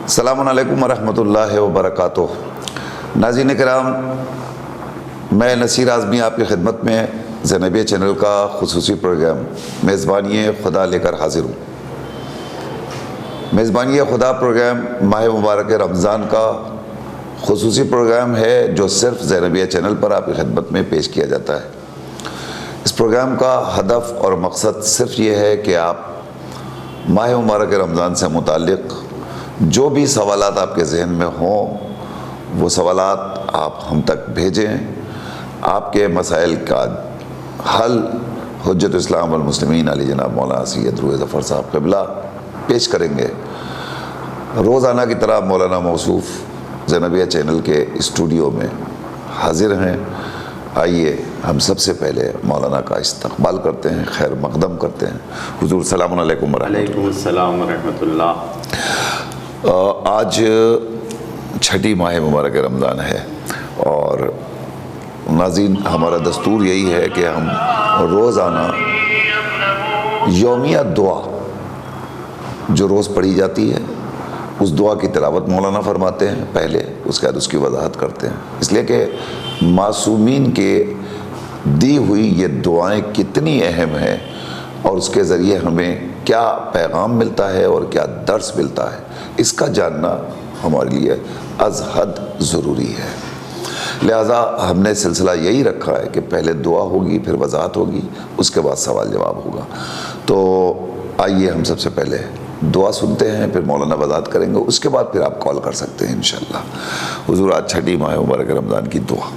السلام علیکم ورحمۃ اللہ وبرکاتہ۔ ناظرین کرام، میں نصیر اعظمی آپ کی خدمت میں زینبیہ چینل کا خصوصی پروگرام میزبانی خدا لے کر حاضر ہوں۔ میزبانی خدا پروگرام ماہ مبارک رمضان کا خصوصی پروگرام ہے جو صرف زینبیہ چینل پر آپ کی خدمت میں پیش کیا جاتا ہے۔ اس پروگرام کا ہدف اور مقصد صرف یہ ہے کہ آپ ماہ مبارک رمضان سے متعلق جو بھی سوالات آپ کے ذہن میں ہوں وہ سوالات آپ ہم تک بھیجیں۔ آپ کے مسائل کا حل حجت اسلام والمسلمین علی جناب مولانا سید روح ظفر صاحب قبلہ پیش کریں گے۔ روزانہ کی طرح مولانا موصوف زینبیہ چینل کے اسٹوڈیو میں حاضر ہیں۔ آئیے ہم سب سے پہلے مولانا کا استقبال کرتے ہیں، خیر مقدم کرتے ہیں۔ حضور السلام علیکم ورحمۃ اللہ۔ وعلیکم السلام ورحمۃ اللہ۔ آج چھٹی ماہ مبارک رمضان ہے اور ناظرین ہمارا دستور یہی ہے کہ ہم روزانہ یومیہ دعا جو روز پڑھی جاتی ہے اس دعا کی تلاوت مولانا فرماتے ہیں پہلے، اس کے بعد اس کی وضاحت کرتے ہیں، اس لیے کہ معصومین کے دی ہوئی یہ دعائیں کتنی اہم ہیں اور اس کے ذریعے ہمیں کیا پیغام ملتا ہے اور کیا درس ملتا ہے، اس کا جاننا ہمارے لیے از حد ضروری ہے۔ لہٰذا ہم نے سلسلہ یہی رکھا ہے کہ پہلے دعا ہوگی، پھر وضاحت ہوگی، اس کے بعد سوال جواب ہوگا۔ تو آئیے ہم سب سے پہلے دعا سنتے ہیں، پھر مولانا وضاحت کریں گے، اس کے بعد پھر آپ کال کر سکتے ہیں انشاءاللہ۔ حضور آج چھٹی ماہ مبارک رمضان کی دعا۔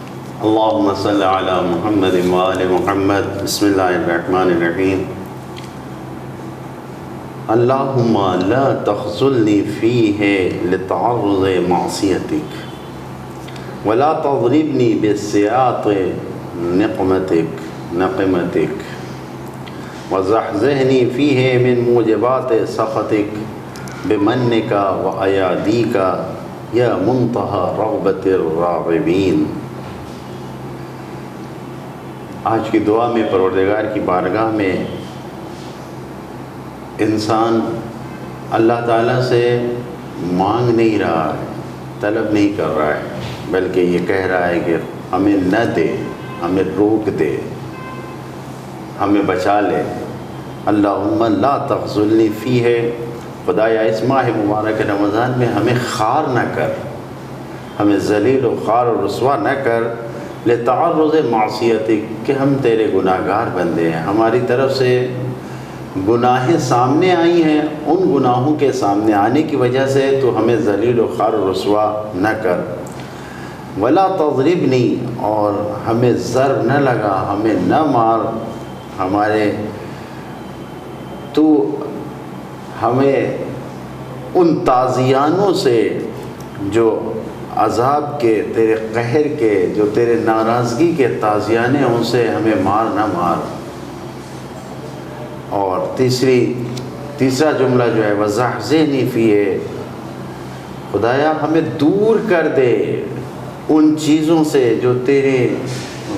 اللہم صلی علی محمد وآل محمد۔ بسم اللہ الرحمن الرحیم۔ اللہم لا تخذلنی فیہ لتعرض معصیتک ولا تضربنی بسیاط نقمتک وزحزحنی فیہ من موجبات سخطک بمنک وایادیک یا منتہی رغبت الراغبین۔ آج کی دعا میں پروردگار کی بارگاہ میں انسان اللہ تعالیٰ سے مانگ نہیں رہا ہے، طلب نہیں کر رہا ہے، بلکہ یہ کہہ رہا ہے کہ ہمیں نہ دے، ہمیں روک دے، ہمیں بچا لے۔ اللہم لا تخذلنی فیہ، خدایا اس ماہ مبارک رمضان میں ہمیں خوار نہ کر، ہمیں ذلیل و خوار و رسوا نہ کر، لتعرض معصیتک، کہ ہم تیرے گناہ گار بندے ہیں، ہماری طرف سے گناہیں سامنے آئی ہیں، ان گناہوں کے سامنے آنے کی وجہ سے تو ہمیں ذلیل و خوار و رسوا نہ کر۔ ولا تضربنی، اور ہمیں ضرب نہ لگا، ہمیں نہ مار، تو ہمیں ان تازیانوں سے جو عذاب کے، تیرے قہر کے، جو تیرے ناراضگی کے تازیانے ہیں، ان سے ہمیں مار نہ مار۔ اور تیسرا جملہ جو ہے وزحزحنی فیہ، خدایا ہمیں دور کر دے ان چیزوں سے جو تیرے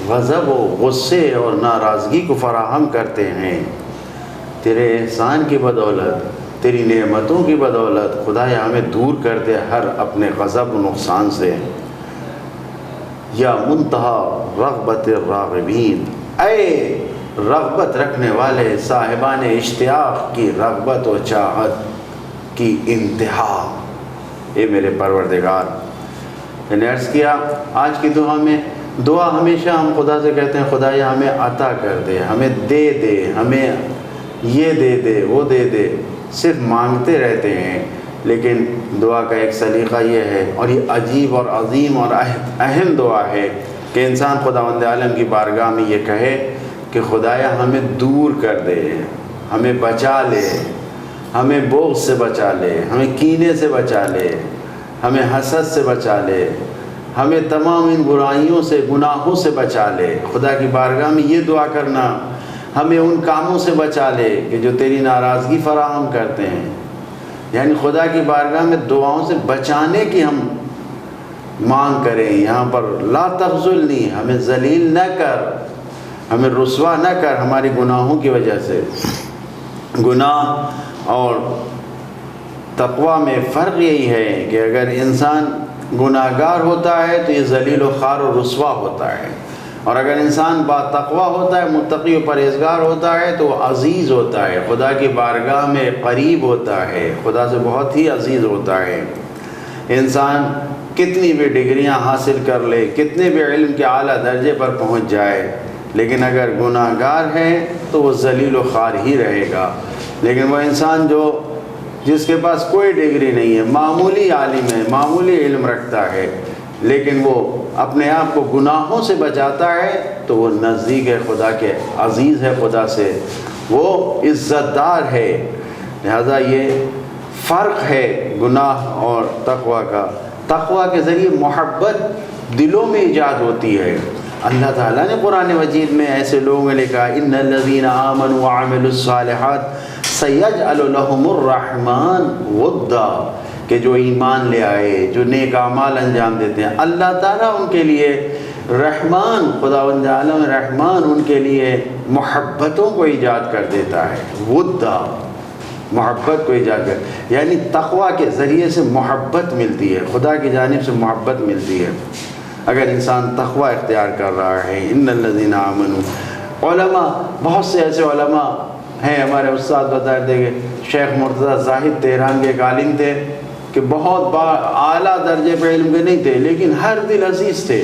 غضب و غصے اور ناراضگی کو فراہم کرتے ہیں، تیرے احسان کی بدولت، تیری نعمتوں کی بدولت، خدایا ہمیں دور کر دے ہر اپنے غضب و نقصان سے۔ یا منتہی رغبت الراغبین، اے رغبت رکھنے والے صاحبان اشتیاق کی رغبت و چاہت کی انتہا، اے میرے پروردگار۔ میں نے عرض کیا آج کی دعا ہمیشہ ہم خدا سے کہتے ہیں خدایا ہمیں عطا کر دے، ہمیں دے دے، ہمیں یہ دے دے، وہ دے دے، صرف مانگتے رہتے ہیں۔ لیکن دعا کا ایک سلیقہ یہ ہے، اور یہ عجیب اور عظیم اور اہم دعا ہے کہ انسان خداوند عالم کی بارگاہ میں یہ کہے کہ خدایا ہمیں دور کر دے، ہمیں بچا لے، ہمیں بغض سے بچا لے، ہمیں کینے سے بچا لے، ہمیں حسد سے بچا لے، ہمیں تمام ان برائیوں سے، گناہوں سے بچا لے۔ خدا کی بارگاہ میں یہ دعا کرنا، ہمیں ان کاموں سے بچا لے کہ جو تیری ناراضگی فراہم کرتے ہیں۔ یعنی خدا کی بارگاہ میں دعاؤں سے بچانے کی ہم مانگ کریں۔ یہاں پر لا تخذلنی، ہمیں ذلیل نہ کر، ہمیں رسوا نہ کر ہماری گناہوں کی وجہ سے۔ گناہ اور تقویٰ میں فرق یہی ہے کہ اگر انسان گناہ گار ہوتا ہے تو یہ ذلیل و خوار و رسوا ہوتا ہے، اور اگر انسان با تقویٰ ہوتا ہے، متقی و پرہیزگار ہوتا ہے تو وہ عزیز ہوتا ہے، خدا کی بارگاہ میں قریب ہوتا ہے، خدا سے بہت ہی عزیز ہوتا ہے۔ انسان کتنی بھی ڈگریاں حاصل کر لے، کتنے بھی علم کے اعلیٰ درجے پر پہنچ جائے، لیکن اگر گناہ گار ہے تو وہ ذلیل و خوار ہی رہے گا۔ لیکن وہ انسان جس کے پاس کوئی ڈگری نہیں ہے، معمولی عالم ہے، معمولی علم رکھتا ہے، لیکن وہ اپنے آپ کو گناہوں سے بچاتا ہے تو وہ نزدیک ہے خدا کے، عزیز ہے خدا سے، وہ عزت دار ہے۔ لہذا یہ فرق ہے گناہ اور تقویٰ کا۔ تقویٰ کے ذریعے محبت دلوں میں ایجاد ہوتی ہے۔ اللہ تعالیٰ نے قرآن مجید میں ایسے لوگوں نے لکھا ان الذین آمنوا وعملوا الصالحات سیجعل لهم الرحمن ودا، کہ جو ایمان لے آئے، جو نیک اعمال انجام دیتے ہیں، اللہ تعالیٰ ان کے لیے رحمان، خداوند عالم رحمان ان کے لیے محبتوں کو ایجاد کر دیتا ہے۔ ودا، محبت کو ایجاد کر، یعنی تقویٰ کے ذریعے سے محبت ملتی ہے، خدا کی جانب سے محبت ملتی ہے اگر انسان تقویٰ اختیار کر رہا ہے۔ ان الذین آمنوا، علماء، بہت سے ایسے علماء ہیں، ہمارے استاد بتاتے تھے کہ شیخ مرتضیٰ زاہد تہران کے ایک عالم تھے کہ بہت اعلیٰ درجے پہ علم کے نہیں تھے، لیکن ہر دل عزیز تھے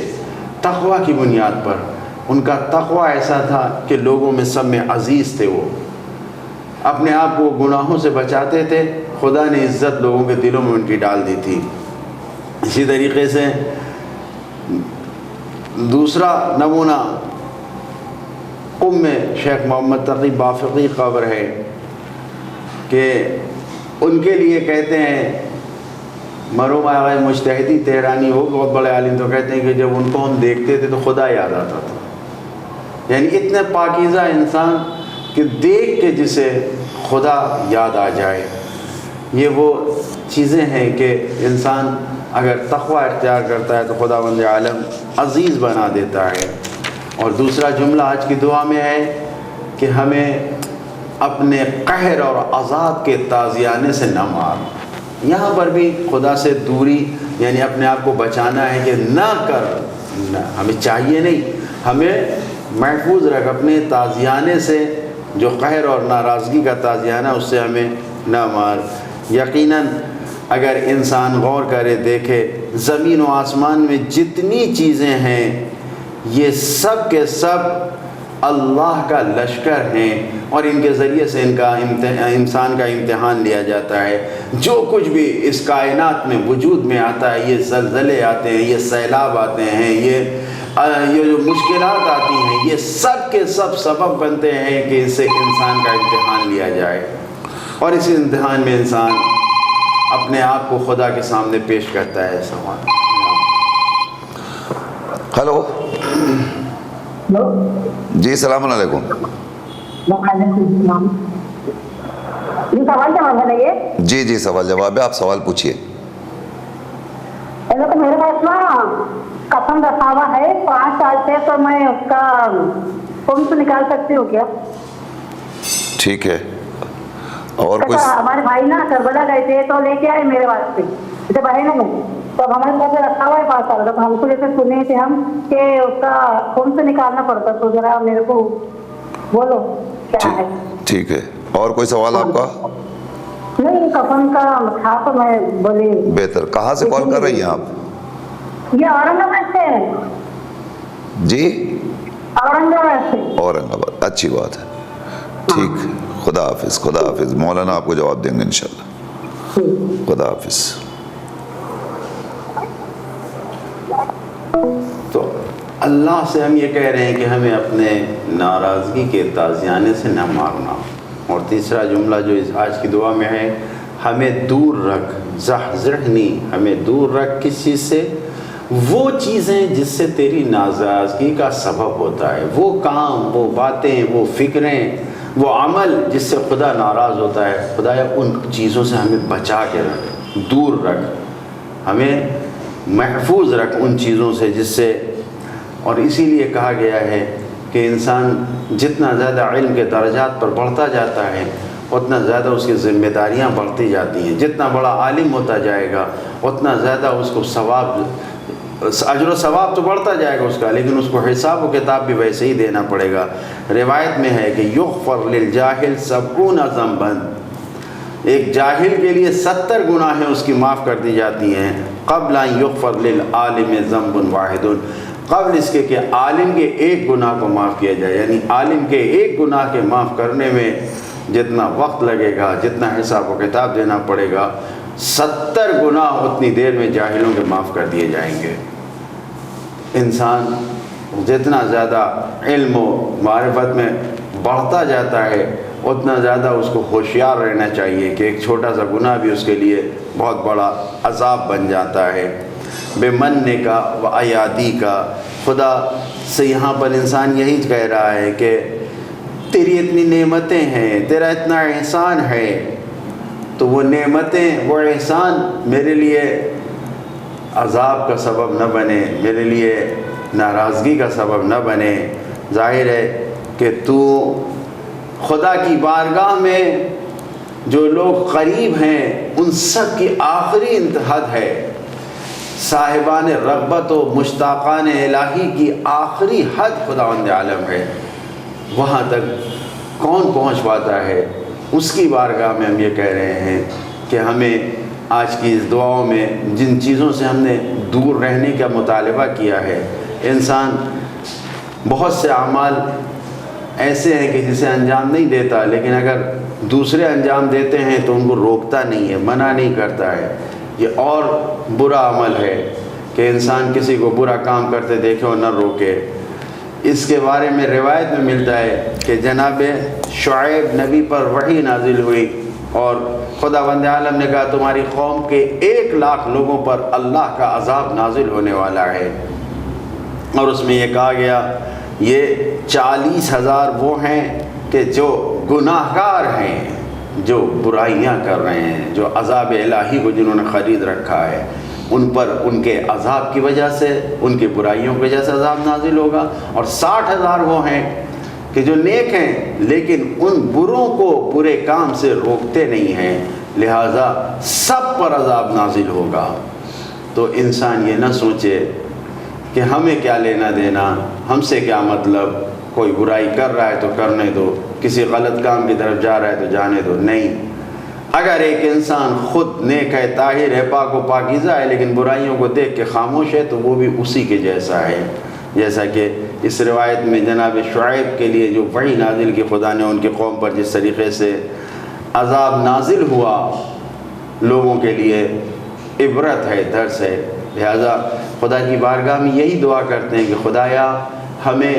تقویٰ کی بنیاد پر۔ ان کا تقویٰ ایسا تھا کہ لوگوں میں سب میں عزیز تھے، وہ اپنے آپ کو گناہوں سے بچاتے تھے، خدا نے عزت لوگوں کے دلوں میں ان کی ڈال دی تھی۔ اسی طریقے سے دوسرا نمونہ میں شیخ محمد تقی بافقی قبر ہے کہ ان کے لیے کہتے ہیں مرحوم آغا مجتہدی تہرانی، وہ بہت بڑے عالم، تو کہتے ہیں کہ جب ان کو ہم دیکھتے تھے تو خدا یاد آتا تھا، یعنی اتنے پاکیزہ انسان کہ دیکھ کے جسے خدا یاد آ جائے۔ یہ وہ چیزیں ہیں کہ انسان اگر تقویٰ اختیار کرتا ہے تو خداوند عالم عزیز بنا دیتا ہے۔ اور دوسرا جملہ آج کی دعا میں ہے کہ ہمیں اپنے قہر اور عذاب کے تازیانے سے نہ مار۔ یہاں پر بھی خدا سے دوری، یعنی اپنے آپ کو بچانا ہے کہ نہ کر، ہمیں چاہیے نہیں، ہمیں محفوظ رکھ اپنے تازیانے سے، جو قہر اور ناراضگی کا تازیانہ، اس سے ہمیں نہ مار۔ یقیناً اگر انسان غور کرے، دیکھے زمین و آسمان میں جتنی چیزیں ہیں یہ سب کے سب اللہ کا لشکر ہیں، اور ان کے ذریعے سے انسان کا امتحان لیا جاتا ہے۔ جو کچھ بھی اس کائنات میں وجود میں آتا ہے، یہ زلزلے آتے ہیں، یہ سیلاب آتے ہیں، یہ جو مشکلات آتی ہیں، یہ سب کے سب سبب بنتے ہیں کہ اس سے انسان کا امتحان لیا جائے، اور اس امتحان میں انسان اپنے آپ کو خدا کے سامنے پیش کرتا ہے۔ سوال۔ ہلو جی، السلام علیکم۔ وعلیکم السلام۔ یہ سوال جواب ہے یہ؟ جی جی، سوال جواب ہے، آپ سوال پوچھیے۔ تو میرے پاس نا قسم رکھا ہوا ہے 5 سال سے، تو میں اس کا فارم سے نکال سکتی ہوں کیا؟ ٹھیک ہے، اور کچھ؟ ہمارے بھائی نا کربلا گئے تھے تو لے کے آئے میرے واسطے، جیسے بہن ہے تو ہمارے پاس رکھا ہوا ہے 5 سال کا، تو ہم کو جیسے سنے تھے ہم کہ اس کا فارم سے نکالنا پڑتا، تو ذرا میرے کو بولو کیا ہے۔ ٹھیک ہے، اور کوئی سوال آپ کا؟ نہیں، کفن کا تھا تو میں بولی۔ بہتر۔ کہاں سے کال کر رہی ہیں آپ؟ یہ اورنگ آباد سے ہے۔ جی، اورنگ آباد سے۔ اورنگ آباد، اچھی بات ہے۔ ٹھیک، خدا حافظ۔ خدا حافظ، مولانا آپ کو جواب دیں گے انشاءاللہ۔ خدا حافظ۔ تو اللہ سے ہم یہ کہہ رہے ہیں کہ ہمیں اپنے ناراضگی کے تازیانے سے نہ مارنا۔ اور تیسرا جملہ جو آج کی دعا میں ہے، ہمیں دور رکھ، زحزحنی، ہمیں دور رکھ کس چیز سے؟ وہ چیزیں جس سے تیری ناراضگی کا سبب ہوتا ہے، وہ کام، وہ باتیں، وہ فکریں، وہ عمل جس سے خدا ناراض ہوتا ہے، خدایا ان چیزوں سے ہمیں بچا کے رکھ، دور رکھ، ہمیں محفوظ رکھ ان چیزوں سے جس سے۔ اور اسی لیے کہا گیا ہے کہ انسان جتنا زیادہ علم کے درجات پر بڑھتا جاتا ہے، اتنا زیادہ اس کی ذمہ داریاں بڑھتی جاتی ہیں. جتنا بڑا عالم ہوتا جائے گا اتنا زیادہ اس کو ثواب، اجر و ثواب تو بڑھتا جائے گا اس کا، لیکن اس کو حساب و کتاب بھی ویسے ہی دینا پڑے گا. روایت میں ہے کہ یغفر للجاہل 70 ذنبا، ایک جاہل کے لیے 70 گناہیں اس کی معاف کر دی جاتی ہیں. قبل ان یغفر للعالم ذنب واحد، قبل اس کے کہ عالم کے ایک گناہ کو معاف کیا جائے. یعنی عالم کے ایک گناہ کے معاف کرنے میں جتنا وقت لگے گا، جتنا حساب و کتاب دینا پڑے گا، 70 گناہ اتنی دیر میں جاہلوں کے معاف کر دیے جائیں گے. انسان جتنا زیادہ علم و معرفت میں بڑھتا جاتا ہے اتنا زیادہ اس کو ہوشیار رہنا چاہیے کہ ایک چھوٹا سا گناہ بھی اس کے لیے بہت بڑا عذاب بن جاتا ہے. بے مننے کا و ایادی کا، خدا سے یہاں پر انسان یہی کہہ رہا ہے کہ تیری اتنی نعمتیں ہیں، تیرا اتنا احسان ہے، تو وہ نعمتیں، وہ احسان میرے لیے عذاب کا سبب نہ بنے، میرے لیے ناراضگی کا سبب نہ بنے. ظاہر ہے کہ تو خدا کی بارگاہ میں جو لوگ قریب ہیں ان سب کی آخری انتہد ہے. صاحبان رغبت و مشتاقان الہی کی آخری حد خداوند عالم ہے. وہاں تک کون پہنچ پاتا ہے؟ اس کی بارگاہ میں ہم یہ کہہ رہے ہیں کہ ہمیں آج کی اس دعاؤں میں جن چیزوں سے ہم نے دور رہنے کا مطالبہ کیا ہے، انسان بہت سے اعمال ایسے ہیں کہ جسے انجام نہیں دیتا، لیکن اگر دوسرے انجام دیتے ہیں تو ان کو روکتا نہیں ہے، منع نہیں کرتا ہے. یہ اور برا عمل ہے کہ انسان کسی کو برا کام کرتے دیکھے اور نہ روکے. اس کے بارے میں روایت میں ملتا ہے کہ جناب شعیب نبی پر وحی نازل ہوئی اور خداوند عالم نے کہا تمہاری قوم کے 1,00,000 لوگوں پر اللہ کا عذاب نازل ہونے والا ہے. اور اس میں یہ کہا گیا یہ 40,000 وہ ہیں کہ جو گناہ گار ہیں، جو برائیاں کر رہے ہیں، جو عذاب الہی کو جنہوں نے خرید رکھا ہے، ان پر ان کے عذاب کی وجہ سے، ان کی برائیوں کی وجہ سے عذاب نازل ہوگا. اور 60,000 وہ ہیں کہ جو نیک ہیں لیکن ان بروں کو برے کام سے روکتے نہیں ہیں، لہٰذا سب پر عذاب نازل ہوگا. تو انسان یہ نہ سوچے کہ ہمیں کیا لینا دینا، ہم سے کیا مطلب، کوئی برائی کر رہا ہے تو کرنے دو، کسی غلط کام کی طرف جا رہا ہے تو جانے دو. نہیں، اگر ایک انسان خود نیک ہے، طاہر ہے، پاک و پاکیزہ ہے، لیکن برائیوں کو دیکھ کے خاموش ہے تو وہ بھی اسی کے جیسا ہے. جیسا کہ اس روایت میں جناب شعیب کے لیے جو وحی نازل کی خدا نے ان کی قوم پر جس طریقے سے عذاب نازل ہوا، لوگوں کے لیے عبرت ہے، درس ہے. لہذا خدا کی بارگاہ میں یہی دعا کرتے ہیں کہ خدایا ہمیں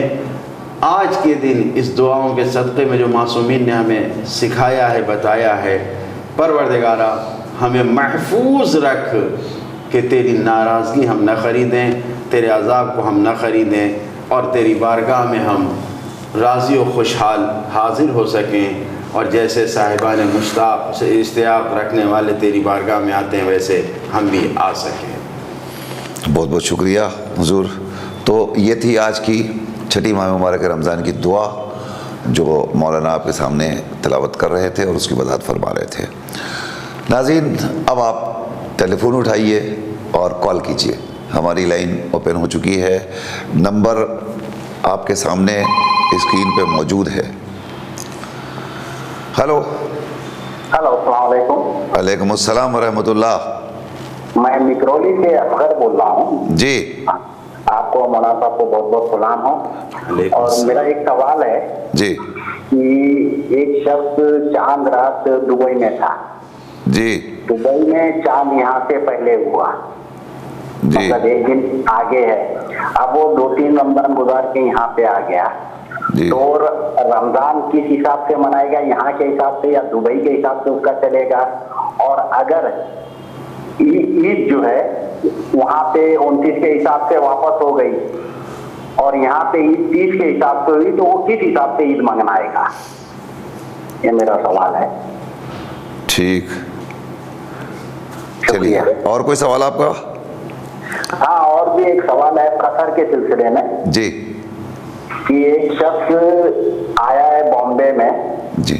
آج کے دن اس دعاؤں کے صدقے میں جو معصومین نے ہمیں سکھایا ہے، بتایا ہے، پروردگارہ ہمیں محفوظ رکھ کہ تیری ناراضگی ہم نہ خریدیں، تیرے عذاب کو ہم نہ خریدیں، اور تیری بارگاہ میں ہم راضی و خوشحال حاضر ہو سکیں، اور جیسے صاحبان مشتاق سے اشتیاق رکھنے والے تیری بارگاہ میں آتے ہیں ویسے ہم بھی آ سکیں. بہت بہت شکریہ حضور. تو یہ تھی آج کی چھٹی ماہ مبارک رمضان کی دعا جو مولانا آپ کے سامنے تلاوت کر رہے تھے اور اس کی وضاحت فرما رہے تھے. ناظرین، اب آپ ٹیلی فون اٹھائیے اور کال کیجیے. ہماری لائن اوپن ہو چکی ہے، نمبر آپ کے سامنے اسکرین پہ موجود ہے. ہلو. السلام علیکم. وعلیکم السلام ورحمۃ اللہ. میں مکرولی سے اصغر بول رہا ہوں. جی. آپ کو مولانا صاحب کو بہت بہت سلام ہو. اور میرا ایک سوال ہے جی کہ ایک شخص چاند رات دبئی میں تھا. جی. دبئی میں چاند یہاں سے پہلے ہوا، جی. مطلب ایک دن آگے ہے. اب وہ 2-3 رمضان گزار کے یہاں پہ آ گیا. جی. تو رمضان کس حساب سے منائے گا، یہاں کے حساب سے یا دبئی کے حساب سے اس کا چلے گا؟ اور اگر عید جو ہے وہاں پہ 29 کے حساب سے واپس ہو گئی اور یہاں پہ عید 30 کے حساب سے ہوئی تو وہ کس حساب سے عید منگنائے گا؟ یہ میرا سوال ہے. ٹھیک، چلیے. اور کوئی سوال آپ کا؟ ہاں، اور بھی ایک سوال ہے قطر کے سلسلے میں. جی. کہ ایک شخص آیا ہے بامبے میں. جی.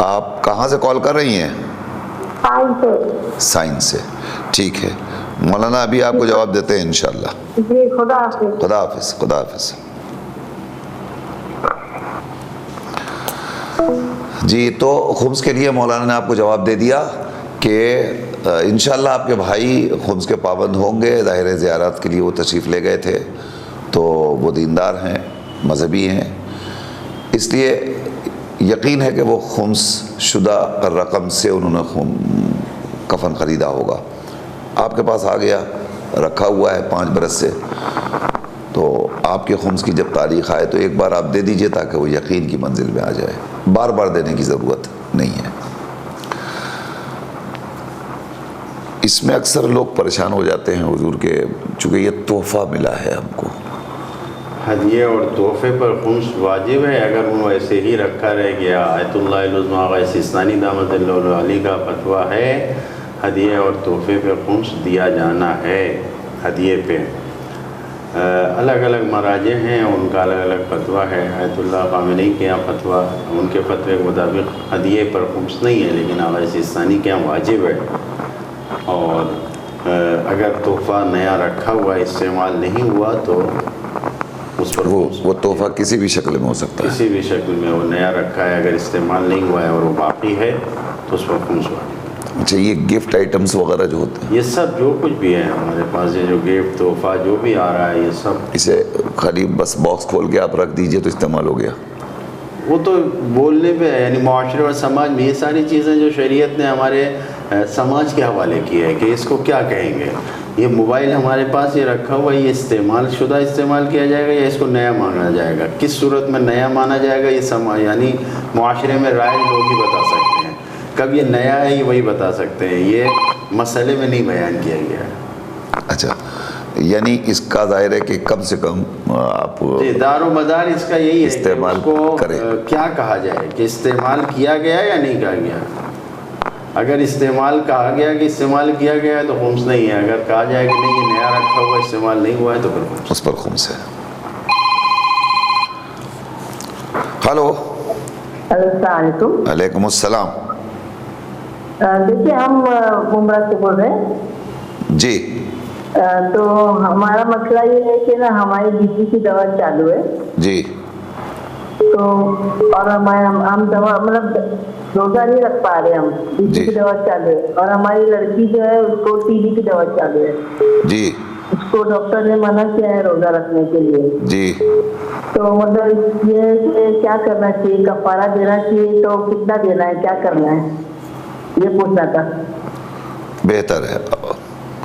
آپ کہاں سے کال کر رہی ہیں؟ سائنس سے، ٹھیک ہے مولانا، ابھی آپ کو جواب دیتے ہیں انشاءاللہ. جی خدا حافظ. خدا حافظ. خدا حافظ. جی تو خمس کے لیے مولانا نے آپ کو جواب دے دیا کہ انشاءاللہ آپ کے بھائی خمس کے پابند ہوں گے. ظاہر ہے زیارت کے لیے وہ تشریف لے گئے تھے تو وہ دیندار ہیں، مذہبی ہیں، اس لیے یقین ہے کہ وہ خمس شدہ رقم سے انہوں نے کفن خریدا ہوگا. آپ کے پاس آ گیا، رکھا ہوا ہے 5 برس سے، تو آپ کے خمس کی جب تاریخ آئے تو ایک بار آپ دے دیجئے تاکہ وہ یقین کی منزل میں آ جائے. بار بار دینے کی ضرورت نہیں ہے. اس میں اکثر لوگ پریشان ہو جاتے ہیں حضور کے، چونکہ یہ تحفہ ملا ہے ہم کو. ہدیے اور تحفے پر خمس واجب ہے اگر وہ ایسے ہی رکھا رہ گیا. آیت اللہ العظمیٰ آغا سیستانی دامت اللہ علی کا فتویٰ ہے ہدیے اور تحفے پہ خمس دیا جانا ہے. ہدیے پہ الگ الگ مراجع ہیں، ان کا الگ الگ فتویٰ ہے. آیت اللہ خامنئی کے یہاں فتویٰ، ان کے فتوے کے مطابق ہدیے پر خمس نہیں ہے، لیکن آغا سیستانی کے یہاں واجب ہے. اور اگر تحفہ نیا رکھا ہوا استعمال نہیں ہوا تو اس پر وہ تحفہ کسی بھی شکل میں ہو سکتا ہے، کسی بھی شکل میں. وہ نیا رکھا ہے، اگر استعمال نہیں ہوا ہے اور وہ باقی ہے تو اس پر خمس واجب. اچھا، یہ گفٹ آئٹمز وغیرہ جو ہوتے ہیں، یہ سب جو کچھ بھی ہے ہمارے پاس، یہ جو گفٹ تحفہ جو بھی آ رہا ہے، یہ سب اسے خالی بس باکس کھول کے آپ رکھ دیجئے تو استعمال ہو گیا. وہ تو بولنے پہ ہے، یعنی معاشرے اور سماج میں یہ ساری چیزیں جو شریعت نے ہمارے سماج کے حوالے کی ہے کہ اس کو کیا کہیں گے. یہ موبائل ہمارے پاس یہ رکھا ہوا ہے، یہ استعمال شدہ استعمال کیا جائے گا یا اس کو نیا مانا جائے گا؟ کس صورت میں نیا مانا جائے گا، یہ سماج یعنی معاشرے میں رائے لوگ ہی بتا سکتے ہیں. کب یہ نیا ہے یہ وہی بتا سکتے ہیں، یہ مسئلے میں نہیں بیان کیا گیا ہے. اچھا، یعنی اس کا ظاہر ہے کہ کم سے کم آپ دار و مدار اس کا یہی ہے کہ استعمال اس کو کریں. کیا کہا جائے کہ استعمال کیا گیا یا نہیں کہا گیا. اگر استعمال کہا گیا کہ استعمال کیا گیا ہے تو خمس نہیں ہے. اگر کہا جائے کہ نہیں یہ نیا رکھا ہوا استعمال نہیں ہوا ہے تو پھر خمس. اس پر خمس ہے. ہلو. السلام علیکم. وعلیکم السلام. دیکھیے ہم عمرہ سے بول رہے ہیں جی. تو ہمارا مسئلہ یہ ہے کہ نا ہماری بیوی کی دوا چالو ہے جی. تو اور ہم دوا مطلب روزہ نہیں رکھ پا رہے، ہم بیوی کی دوا چالو ہے، اور ہماری لڑکی جو ہے اس کو ٹی بی کی دوا چالو ہے جی. اس کو ڈاکٹر نے منع کیا ہے روزہ رکھنے کے لیے. جی. تو مطلب یہ کہ کیا کرنا چاہیے، کفارہ دینا چاہیے تو کتنا دینا ہے، کیا کرنا ہے، یہ پوچھنا تھا. بہتر ہے.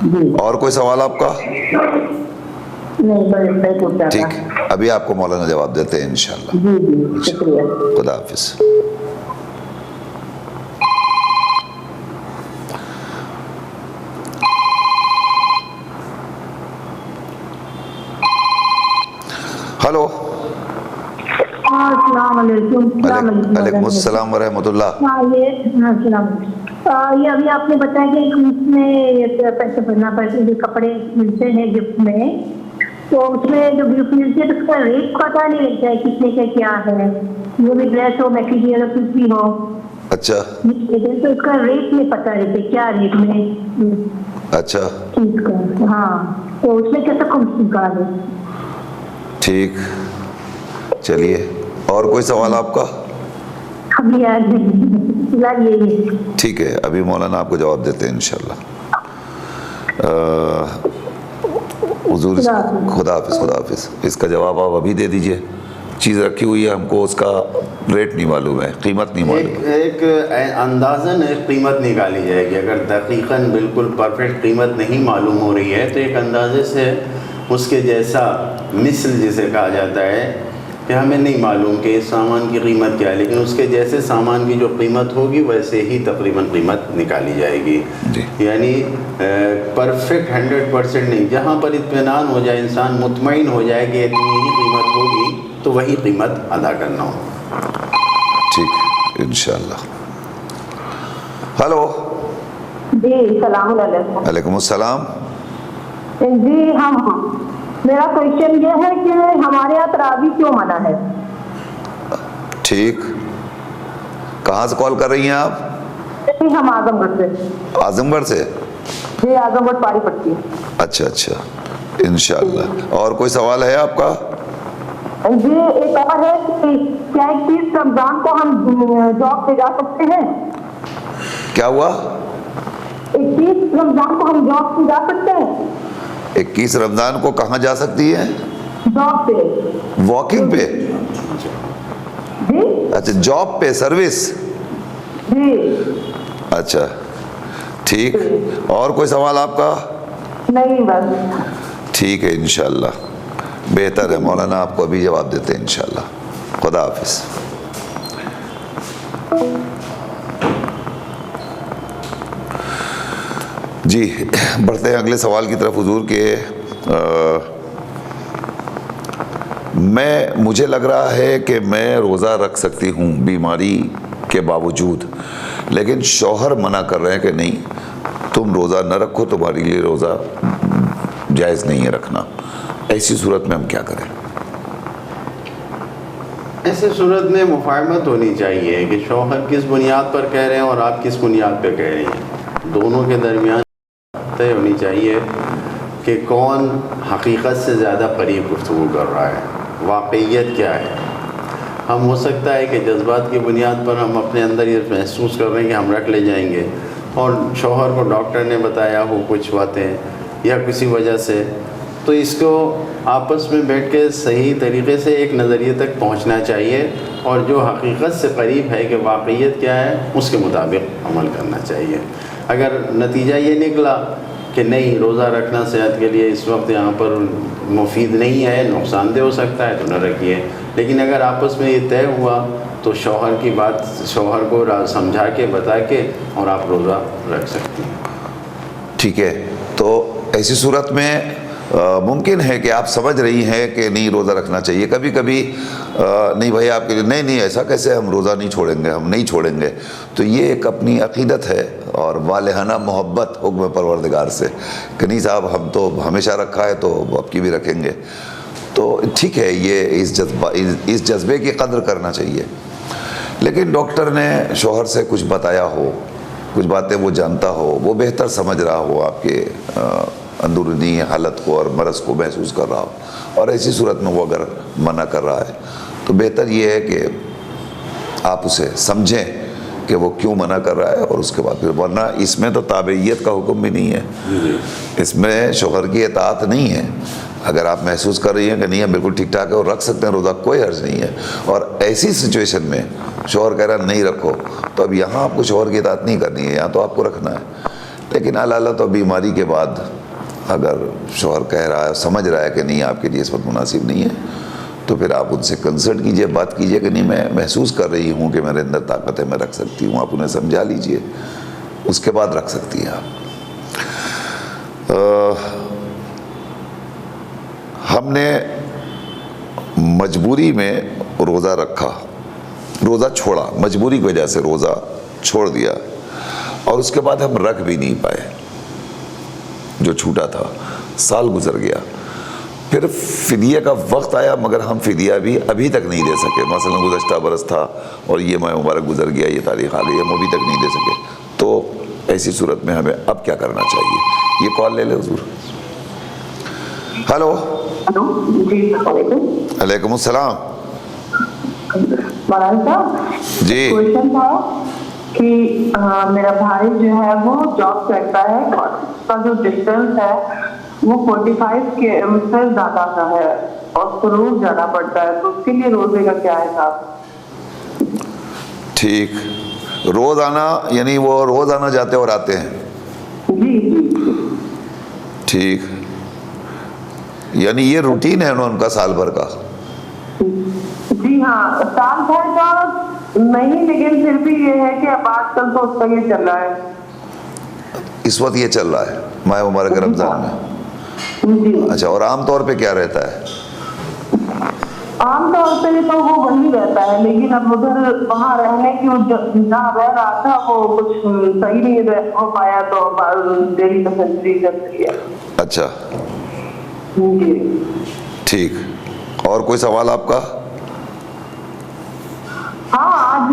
جی اور کوئی سوال آپ کا؟ نہیں بس اتنا ہی پوچھنا تھا. ٹھیک ہے، ابھی آپ کو مولانا جواب دیتے ہیں انشاءاللہ. جی جی شکریہ. خدا حافظ. ہلو. السلام علیکم. وعلیکم السلام ورحمۃ اللہ. ہاں السلام علیکم. یہ ابھی آپ نے بتایا کہ اس میں پیسے بھرنا پڑتے ہیں، جو کپڑے ملتے ہیں گفٹ میں، تو اس میں جو گفٹ ملتے ہیں اس کا ریٹ پتہ نہیں لگتا ہے کتنے کا کیا ہے، وہ بھی ڈریس ہو میٹیریل کچھ بھی ہو. اچھا. تو اس کا ریٹ نہیں پتہ رہتا کیا ریٹ میں. اچھا ٹھیک ہے. ہاں تو اس میں کیسا خمس نکالے. ٹھیک، چلیے اور کوئی سوال آپ کا؟ ابھی یاد نہیں. ٹھیک ہے، ابھی مولانا آپ کو جواب دیتے ہیں انشاءاللہ. حضور خدا حافظ. خدا حافظ. اس کا جواب آپ ابھی دے دیجئے. چیز رکھی ہوئی ہے، ہم کو اس کا ریٹ نہیں معلوم ہے، قیمت نہیں معلوم. ایک اندازاً ایک قیمت نکالی جائے گی. اگر دقیقاً بالکل پرفیکٹ قیمت نہیں معلوم ہو رہی ہے تو ایک اندازے سے اس کے جیسا مثل جسے کہا جاتا ہے کہ ہمیں نہیں معلوم کہ اس سامان کی قیمت کیا ہے، لیکن اس کے جیسے سامان کی جو قیمت ہوگی ویسے ہی تقریباً قیمت نکالی جائے گی. جی. یعنی پرفیکٹ 100% نہیں، جہاں پر اطمینان ہو جائے، انسان مطمئن ہو جائے کہ اتنی ہی قیمت ہوگی تو وہی قیمت ادا کرنا ہو. ٹھیک انشاءاللہ. ہلو. جی السلام علیکم. وعلیکم السلام. جی میرا کوشچن یہ ہے کہ ہمارے یہاں تراویح کیوں منع ہے؟ ٹھیک. کہاں سے کال کر رہی ہیں آپ؟ جی ہم اعظم گڑھ سے. اعظم گڑھ سے؟ جی اعظم گڑھ پاری پٹی. اچھا اچھا، انشاءاللہ. اور کوئی سوال ہے آپ کا؟ جی ایک اور ہے کہ کیا 21 رمضان کو ہم جاب پہ جا سکتے ہیں؟ کیا ہوا؟ 21 رمضان کو ہم جاب پہ جا سکتے ہیں؟ 21 رمضان کو کہاں جا سکتی ہے؟ جاب پہ. واکنگ پہ؟ جی اچھا، جاب پہ، سروس. جی اچھا ٹھیک. اور کوئی سوال آپ کا؟ نہیں بس. ٹھیک ہے، انشاءاللہ بہتر ہے. مولانا آپ کو ابھی جواب دیتے ہیں انشاءاللہ. خدا حافظ. جی بڑھتے ہیں اگلے سوال کی طرف حضور کے. مجھے لگ رہا ہے کہ میں روزہ رکھ سکتی ہوں بیماری کے باوجود، لیکن شوہر منع کر رہے ہیں کہ نہیں تم روزہ نہ رکھو، تمہارے لیے روزہ جائز نہیں ہے رکھنا. ایسی صورت میں ہم کیا کریں؟ ایسے صورت میں مفاہمت ہونی چاہیے کہ شوہر کس بنیاد پر کہہ رہے ہیں اور آپ کس بنیاد پہ کہہ رہی ہیں. دونوں کے درمیان طے ہونی چاہیے کہ کون حقیقت سے زیادہ قریب گفتگو کر رہا ہے، واقعیت کیا ہے. ہم ہو سکتا ہے کہ جذبات کی بنیاد پر ہم اپنے اندر یہ محسوس کر رہے ہیں کہ ہم رکھ لے جائیں گے، اور شوہر کو ڈاکٹر نے بتایا ہو کچھ باتیں یا کسی وجہ سے، تو اس کو آپس میں بیٹھ کے صحیح طریقے سے ایک نظریے تک پہنچنا چاہیے، اور جو حقیقت سے قریب ہے کہ واقعیت کیا ہے اس کے مطابق عمل کرنا چاہیے. اگر نتیجہ یہ نکلا کہ نہیں روزہ رکھنا صحت کے لیے اس وقت یہاں پر مفید نہیں ہے، نقصان دہ ہو سکتا ہے، تو نہ رکھیے. لیکن اگر آپس میں یہ طے ہوا تو شوہر کی بات شوہر کو سمجھا کے بتا کے اور آپ روزہ رکھ سکتے ہیں. ٹھیک ہے. تو ایسی صورت میں ممکن ہے کہ آپ سمجھ رہی ہیں کہ نہیں روزہ رکھنا چاہیے. کبھی کبھی نہیں بھائی آپ کے لیے نہیں ایسا کیسے، ہم روزہ نہیں چھوڑیں گے، ہم نہیں چھوڑیں گے. تو یہ ایک اپنی عقیدت ہے اور والہانہ محبت حکم پروردگار سے کہ نہیں صاحب ہم تو ہمیشہ رکھا ہے تو اب کی بھی رکھیں گے. تو ٹھیک ہے، یہ اس جذبے کی قدر کرنا چاہیے. لیکن ڈاکٹر نے شوہر سے کچھ بتایا ہو، کچھ باتیں وہ جانتا ہو، وہ بہتر سمجھ رہا ہو آپ کے اندرونی حالت کو اور مرض کو محسوس کر رہا ہو، اور ایسی صورت میں وہ اگر منع کر رہا ہے تو بہتر یہ ہے کہ آپ اسے سمجھیں کہ وہ کیوں منع کر رہا ہے، اور اس کے بعد پھر، ورنہ اس میں تو تابعیت کا حکم بھی نہیں ہے، اس میں شوہر کی اطاعت نہیں ہے. اگر آپ محسوس کر رہی ہیں کہ نہیں ہے بالکل ٹھیک ٹھاک ہے اور رکھ سکتے ہیں روزہ، کوئی حرج نہیں ہے، اور ایسی سچویشن میں شوہر کہہ رہا نہیں رکھو، تو اب یہاں آپ کو شوہر کی اطاعت نہیں کرنی ہے، یہاں تو آپ کو رکھنا ہے. لیکن اللہ تو بیماری کے بعد اگر شوہر کہہ رہا ہے، سمجھ رہا ہے کہ نہیں آپ کے لیے اس وقت مناسب نہیں ہے، تو پھر آپ ان سے کنسلٹ کیجئے، بات کیجئے کہ نہیں میں محسوس کر رہی ہوں کہ میرے اندر طاقت ہے، میں رکھ سکتی ہوں. آپ انہیں سمجھا لیجئے، اس کے بعد رکھ سکتی ہیں آپ. ہم نے مجبوری میں روزہ رکھا، روزہ چھوڑا، مجبوری کی وجہ سے روزہ چھوڑ دیا، اور اس کے بعد ہم رکھ بھی نہیں پائے، جو چھوٹا تھا، سال گزر گیا، پھر فدیہ کا وقت آیا مگر ہم فدیہ بھی ابھی تک نہیں دے سکے. مثلا گزشتہ برس تھا اور یہ ماہ مبارک گزر گیا، یہ تاریخ آ گئی، ہم ابھی تک نہیں دے سکے. تو ایسی صورت میں ہمیں اب کیا کرنا چاہیے؟ یہ کال لے لے حضور. ہلو. جی السلام علیکم. علیکم السلام. مولانا صاحب جی. کوشچن تھا کہ میرا بھائی جو ہے وہ جاب کرتا ہے، اس کا جو ڈسٹینس ہے وہ 45 کے سے زیادہ کا ہے اور اس کو روز جانا پڑتا ہے، تو اس کے لیے روزے کا کیا حساب؟ ٹھیک. روز آنا یعنی وہ روز آنا جاتے اور آتے ہیں؟ جی جی. ٹھیک. یعنی یہ روٹین ہے ان کا سال بھر کا؟ جی ہاں، سال بھر کا نہیں، لیکن پھر بھی یہ ہے کہ اب آج کل تو اس کا یہ چل رہا ہے، اس وقت یہ چل رہا ہے ماہ مبارک رمضان میں. جی. اچھا، اور عام طور پہ کیا رہتا ہے؟ عام طور پہ تو وہ وہی رہتا ہے، لیکن اب ادھر وہاں رہنے کی جہاں رہ رہا تھا وہ کچھ صحیح نہیں ہو پایا، تو ڈیلی تسلی کرتی ہے. اچھا جی. ٹھیک. اور کوئی سوال آپ کا؟ ہاں، آج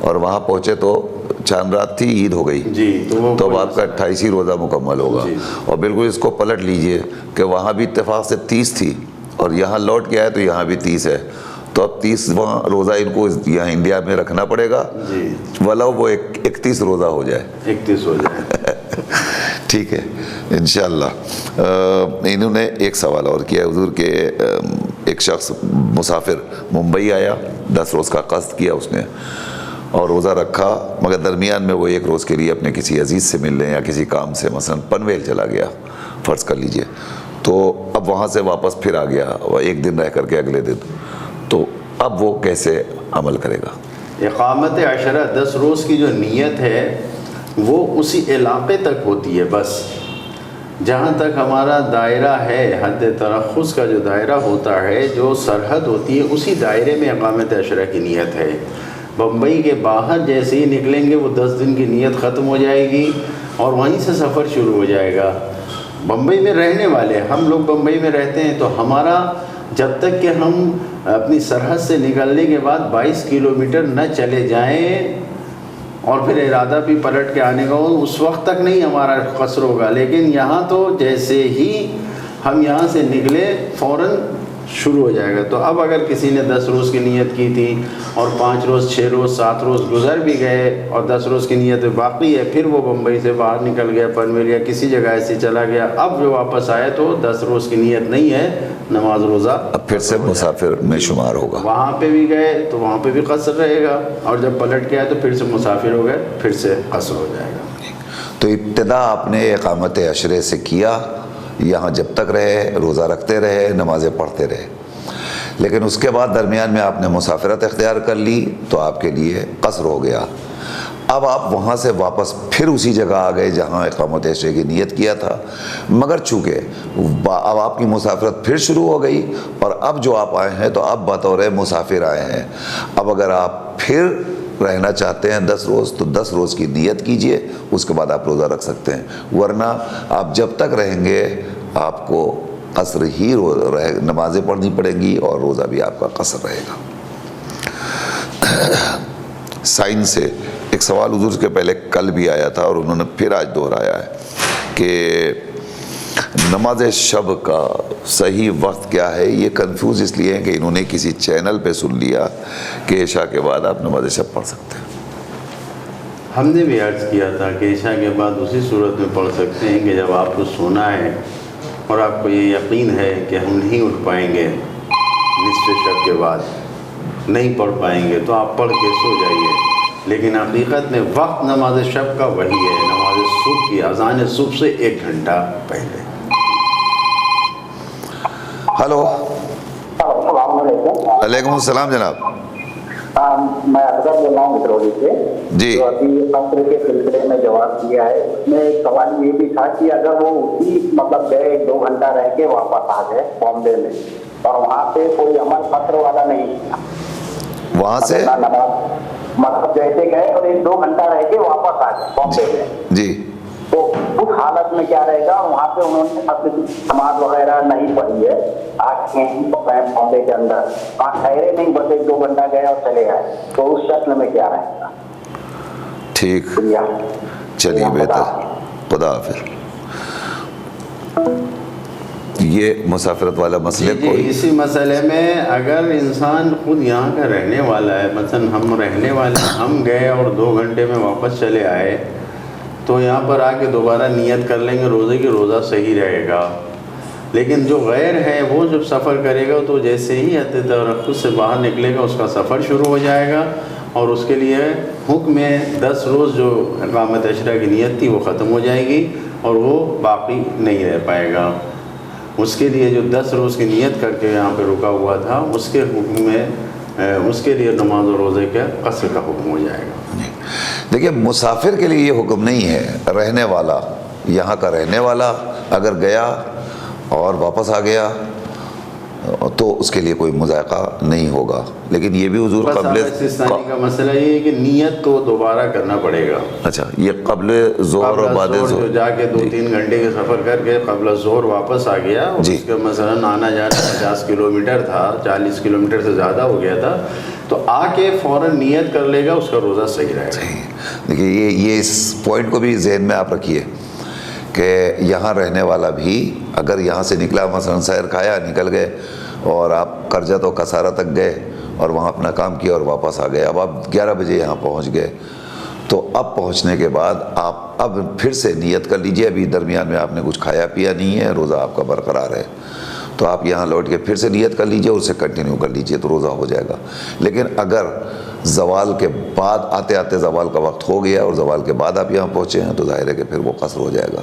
اور وہاں پہنچے تو چاند رات تھی، عید ہو گئی جی، تو اب آپ کا 28 روزہ مکمل ہوگا. جی. اور بالکل اس کو پلٹ لیجئے کہ وہاں بھی اتفاق سے 30 تھی اور یہاں لوٹ کے آئے تو یہاں بھی 30 ہے، تو اب 30واں روزہ ان کو یہاں انڈیا میں رکھنا پڑے گا، جی، ولو وہ 31 روزہ ہو جائے. 31 ہو جائے. ٹھیک ہے انشاءاللہ. انہوں نے ایک سوال اور کیا حضور کہ ایک شخص مسافر ممبئی آیا، 10 روز کا قصد کیا اس نے اور روزہ رکھا، مگر درمیان میں وہ 1 روز کے لیے اپنے کسی عزیز سے ملنے یا کسی کام سے مثلا پنویل چلا گیا فرض کر لیجئے، تو اب وہاں سے واپس پھر آ گیا 1 دن رہ کر کے اگلے دن، تو اب وہ کیسے عمل کرے گا؟ اقامت عشرہ 10 روز کی جو نیت ہے وہ اسی علاقے تک ہوتی ہے، بس جہاں تک ہمارا دائرہ ہے، حد ترخص کا جو دائرہ ہوتا ہے، جو سرحد ہوتی ہے، اسی دائرے میں اقامت عشرہ کی نیت ہے. بمبئی کے باہر جیسے ہی نکلیں گے وہ 10 دن کی نیت ختم ہو جائے گی اور وہیں سے سفر شروع ہو جائے گا. بمبئی میں رہنے والے ہم لوگ بمبئی میں رہتے ہیں، تو ہمارا جب تک کہ ہم اپنی سرحد سے نکلنے کے بعد 22 کلومیٹر نہ چلے جائیں اور پھر ارادہ بھی پلٹ کے آنے کا ہو، اس وقت تک نہیں ہمارا قصر ہوگا. لیکن یہاں تو جیسے ہی ہم یہاں سے نکلے فوراً شروع ہو جائے گا. تو اب اگر کسی نے 10 روز کی نیت کی تھی اور 5 روز 6 روز 7 روز گزر بھی گئے اور 10 روز کی نیت باقی ہے، پھر وہ بمبئی سے باہر نکل گیا، پنویل یا کسی جگہ ایسی چلا گیا، اب جو واپس آئے تو 10 روز کی نیت نہیں ہے، نماز روزہ اب پھر سے مسافر میں شمار ہوگا. وہاں پہ بھی گئے تو وہاں پہ بھی قصر رہے گا، اور جب پلٹ کے آئے تو پھر سے مسافر ہو گئے، پھر سے قصر ہو جائے گا. تو ابتدا آپ نے اقامت عشرے سے کیا، یہاں جب تک رہے روزہ رکھتے رہے، نمازیں پڑھتے رہے، لیکن اس کے بعد درمیان میں آپ نے مسافرت اختیار کر لی تو آپ کے لیے قصر ہو گیا. اب آپ وہاں سے واپس پھر اسی جگہ آ گئے جہاں اقامت عشرے کی نیت کیا تھا، مگر چونکہ اب آپ کی مسافرت پھر شروع ہو گئی اور اب جو آپ آئے ہیں تو اب بطور مسافر آئے ہیں. اب اگر آپ پھر رہنا چاہتے ہیں 10 روز تو 10 روز کی نیت کیجئے، اس کے بعد آپ روزہ رکھ سکتے ہیں، ورنہ آپ جب تک رہیں گے آپ کو قصر ہی نمازیں پڑھنی پڑیں گی اور روزہ بھی آپ کا قصر رہے گا. سائن سے ایک سوال حضور کے پہلے کل بھی آیا تھا اور انہوں نے پھر آج دہرایا ہے کہ نماز شب کا صحیح وقت کیا ہے. یہ کنفیوز اس لیے ہے کہ انہوں نے کسی چینل پہ سن لیا کہ عشاء کے بعد آپ نماز شب پڑھ سکتے ہیں. ہم نے بھی عرض کیا تھا کہ عشاء کے بعد اسی صورت میں پڑھ سکتے ہیں کہ جب آپ کو سونا ہے اور آپ کو یہ یقین ہے کہ ہم نہیں اٹھ پائیں گے نصف شب کے بعد، نہیں پڑھ پائیں گے، تو آپ پڑھ کے سو جائیے. لیکن حقیقت میں وقت نماز شب کا وہی ہے، نماز صبح کی، اذان صبح سے 1 گھنٹہ پہلے. ہلو. السلام علیکم. وعلیکم السلام جناب. میں اصغر بول رہا ہوں مترولی سے. جی. جو ابھی قصر کے سلسلے میں جواب دیا ہے، اس میں ایک سوال یہ بھی تھا کہ اگر وہ اسی مطلب گئے 2 گھنٹہ رہ کے واپس آ گئے بامبے میں اور وہاں پہ کوئی عمل قصر والا نہیں تھا، وہاں سے مطلب جیسے گئے اور 1-2 گھنٹہ رہ کے واپس آ گئے بامبے میں، جی، تو اس حالت میں کیا رہے گا؟ وہاں پہ انہوں نے اپنی نماز وغیرہ نہیں پڑھی ہے، آج بامبے کے اندر وہاں ٹھہرے نہیں، بس 1-2 گھنٹہ گئے اور چلے گئے، تو اس شکل میں کیا رہے گا؟ ٹھیک، چلیے بہتر، خدا حافظ. یہ مسافرت والا مسئلہ جی کوئی اسی مسئلے میں اگر انسان خود یہاں کا رہنے والا ہے، مثلا ہم رہنے والے، ہم گئے اور 2 گھنٹے میں واپس چلے آئے، تو یہاں پر آ کے دوبارہ نیت کر لیں گے روزے کی، روزہ صحیح رہے گا. لیکن جو غیر ہے وہ جب سفر کرے گا تو جیسے ہی حد ترخص سے باہر نکلے گا اس کا سفر شروع ہو جائے گا، اور اس کے لیے حکم 10 روز جو اقامت عشرہ کی نیت تھی وہ ختم ہو جائے گی اور وہ باقی نہیں رہ پائے گا. اس کے لیے جو 10 روز کی نیت کر کے یہاں پہ رکا ہوا تھا، اس کے حکم میں اس کے لیے نماز و روزے کا قصر کا حکم ہو جائے گا. دیکھیے مسافر کے لیے یہ حکم نہیں ہے، رہنے والا، یہاں کا رہنے والا اگر گیا اور واپس آ گیا تو اس کے لیے کوئی مذائقہ نہیں ہوگا. لیکن یہ بھی حضور بس قبل استثنائی کا مسئلہ یہ ہے کہ نیت کو دوبارہ کرنا پڑے گا. اچھا یہ قبل ظہر اور بعد جو ظہر جا کے 2-3 گھنٹے کے سفر کر کے قبل ظہر واپس آ گیا, اور جی. اس کا مثلا آنا جانا 50 کلومیٹر تھا, 40 کلومیٹر سے زیادہ ہو گیا تھا, تو آ کے فوراً نیت کر لے گا, اس کا روزہ صحیح رہے گا. دیکھیے یہ اس پوائنٹ کو بھی ذہن میں آپ رکھیے کہ یہاں رہنے والا بھی اگر یہاں سے نکلا, مثلا سحر کھایا نکل گئے اور آپ کرجت و کسارہ تک گئے اور وہاں اپنا کام کیا اور واپس آ گئے, اب آپ 11 بجے یہاں پہنچ گئے, تو اب پہنچنے کے بعد آپ اب پھر سے نیت کر لیجئے. ابھی درمیان میں آپ نے کچھ کھایا پیا نہیں ہے, روزہ آپ کا برقرار ہے, تو آپ یہاں لوٹ کے پھر سے نیت کر لیجئے, اسے کنٹینیو کر لیجئے تو روزہ ہو جائے گا. لیکن اگر زوال کے بعد آتے آتے زوال کا وقت ہو گیا اور زوال کے بعد آپ یہاں پہنچے ہیں تو ظاہر ہے کہ پھر وہ قصر ہو جائے گا.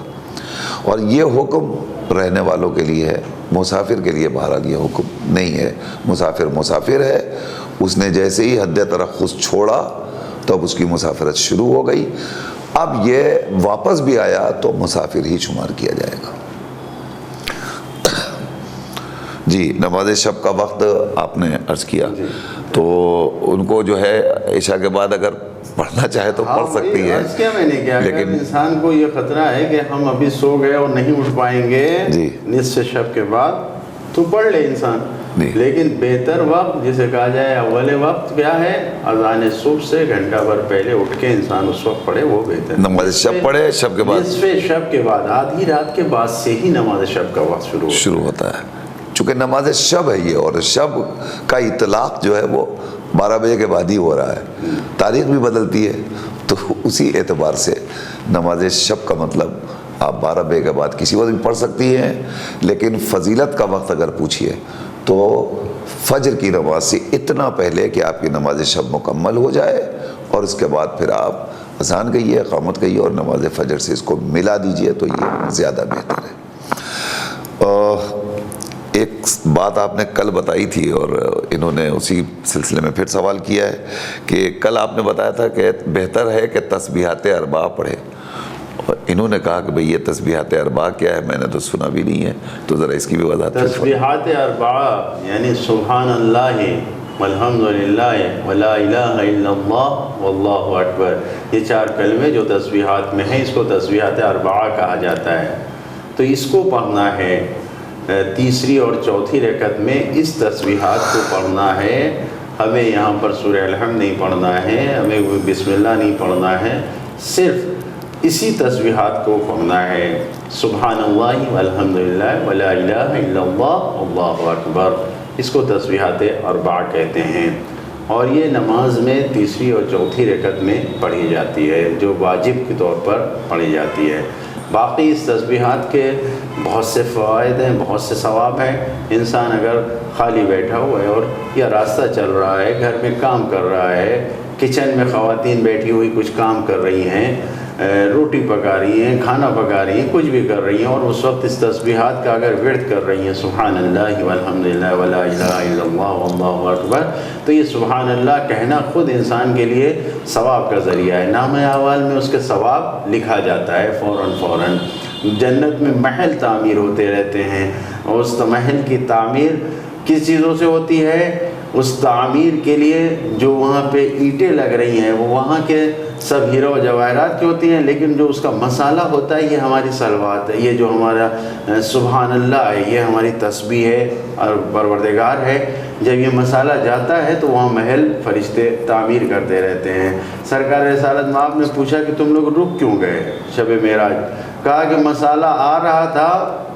اور یہ حکم رہنے والوں کے لیے ہے, مسافر کے لیے بہرحال یہ حکم نہیں ہے. مسافر مسافر ہے, اس نے جیسے ہی حد ترخص چھوڑا تو اب اس کی مسافرت شروع ہو گئی. اب یہ واپس بھی آیا تو مسافر ہی شمار کیا جائے گا. جی نماز شب کا وقت آپ نے عرض کیا, تو ان کو جو ہے عشاء کے بعد اگر پڑھنا چاہے تو پڑھ سکتی ہے. عرض کیا میں نے کیا, لیکن انسان کو یہ خطرہ ہے کہ ہم ابھی سو گئے اور نہیں اٹھ پائیں گے جی نصف شب کے بعد, تو پڑھ لے انسان. لیکن بہتر وقت جسے کہا جائے اول وقت کیا ہے, اذان صبح سے گھنٹہ بھر پہلے اٹھ کے انسان اس وقت پڑھے, وہ بہتر. نماز شب پڑھے شب کے بعد, نصف شب کے بعد, آدھی رات کے بعد سے ہی نماز شب کا وقت شروع ہوتا ہے. چونکہ نماز شب ہے یہ, اور شب کا اطلاق جو ہے وہ 12 بجے کے بعد ہی ہو رہا ہے, تاریخ بھی بدلتی ہے, تو اسی اعتبار سے نماز شب کا مطلب آپ 12 بجے کے بعد کسی وقت بھی پڑھ سکتی ہیں. لیکن فضیلت کا وقت اگر پوچھیے تو فجر کی نماز سے اتنا پہلے کہ آپ کی نماز شب مکمل ہو جائے, اور اس کے بعد پھر آپ اذان کہیے, اقامت کہیے اور نماز فجر سے اس کو ملا دیجئے, تو یہ زیادہ بہتر ہے. ایک بات آپ نے کل بتائی تھی اور انہوں نے اسی سلسلے میں پھر سوال کیا ہے کہ کل آپ نے بتایا تھا کہ بہتر ہے کہ تسبیحات اربعہ پڑھے, اور انہوں نے کہا کہ بھئی یہ تسبیحات اربعہ کیا ہے, میں نے تو سنا بھی نہیں ہے, تو ذرا اس کی بھی وضاحت. تسبیحات اربعہ یعنی سبحان اللہ والحمدللہ ولا الہ الا اللہ واللہ اکبر, یہ 4 کلمے جو تسبیحات میں ہیں, اس کو تسبیحات اربعہ کہا جاتا ہے. تو اس کو پڑھنا ہے تیسری اور چوتھی رکعت میں, اس تسبیحات کو پڑھنا ہے. ہمیں یہاں پر سورہ الحمد نہیں پڑھنا ہے, ہمیں بسم اللہ نہیں پڑھنا ہے, صرف اسی تسبیحات کو پڑھنا ہے. سبحان اللہ والحمدللہ ولا الہ الا اللہ واللہ اکبر, اس کو تسبیحات اربعہ کہتے ہیں. اور یہ نماز میں تیسری اور چوتھی رکعت میں پڑھی جاتی ہے, جو واجب کے طور پر پڑھی جاتی ہے. باقی اس تسبیحات کے بہت سے فوائد ہیں, بہت سے ثواب ہیں. انسان اگر خالی بیٹھا ہوا ہے اور یا راستہ چل رہا ہے, گھر میں کام کر رہا ہے, کچن میں خواتین بیٹھی ہوئی کچھ کام کر رہی ہیں, روٹی پکا رہی ہیں, کھانا پکا رہی ہیں, کچھ بھی کر رہی ہیں, اور اس وقت اس تسبیحات کا اگر ورد کر رہی ہیں سبحان اللہ والحمدللہ ولا الہ الا اللہ واللہ اکبر, تو یہ سبحان اللہ کہنا خود انسان کے لیے ثواب کا ذریعہ ہے. نامہ اعمال میں اس کے ثواب لکھا جاتا ہے فوراً. جنت میں محل تعمیر ہوتے رہتے ہیں, اور اس محل کی تعمیر کس چیزوں سے ہوتی ہے, اس تعمیر کے لیے جو وہاں پہ اینٹیں لگ رہی ہیں وہ وہاں کے سب ہیرو و جواہرات کی ہوتی ہیں, لیکن جو اس کا مسالہ ہوتا ہے یہ ہماری صلوات ہے, یہ جو ہمارا سبحان اللہ ہے, یہ ہماری تسبیح ہے اور پروردگار ہے. جب یہ مسالہ جاتا ہے تو وہاں محل فرشتے تعمیر کرتے رہتے ہیں. سرکار رسالت مآب نے پوچھا کہ تم لوگ رک کیوں گئے شب معراج؟ کہا کہ مسالہ آ رہا تھا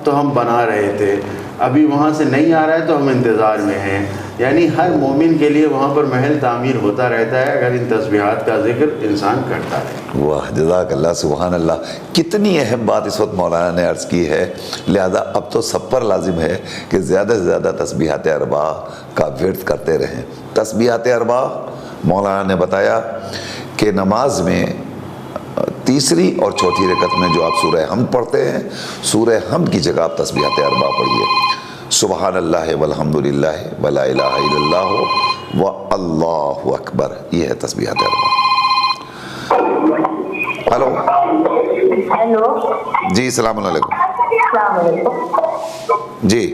تو ہم بنا رہے تھے, ابھی وہاں سے نہیں آ رہا ہے تو ہم انتظار میں ہیں. یعنی ہر مومن کے لیے وہاں پر محل تعمیر ہوتا رہتا ہے اگر ان تسبیحات کا ذکر انسان کرتا ہے. واہ, جزاک اللہ, سبحان اللہ. کتنی اہم بات اس وقت مولانا نے عرض کی ہے. لہذا اب تو سب پر لازم ہے کہ زیادہ سے زیادہ تسبیحات اربعہ کا ورد کرتے رہیں. تسبیحات اربعہ مولانا نے بتایا کہ نماز میں تیسری اور چوتھی رکعت میں جو آپ سورہ حمد پڑھتے ہیں, سورہ حمد کی جگہ آپ تسبیحات اربعہ پڑھیے. سبحان اللہ والحمدللہ ولا الہ الا اللہ واللہ اکبر, یہ ہے تسبیحات اربعہ. ہیلو جی السلام علیکم. السلام علیکم. جی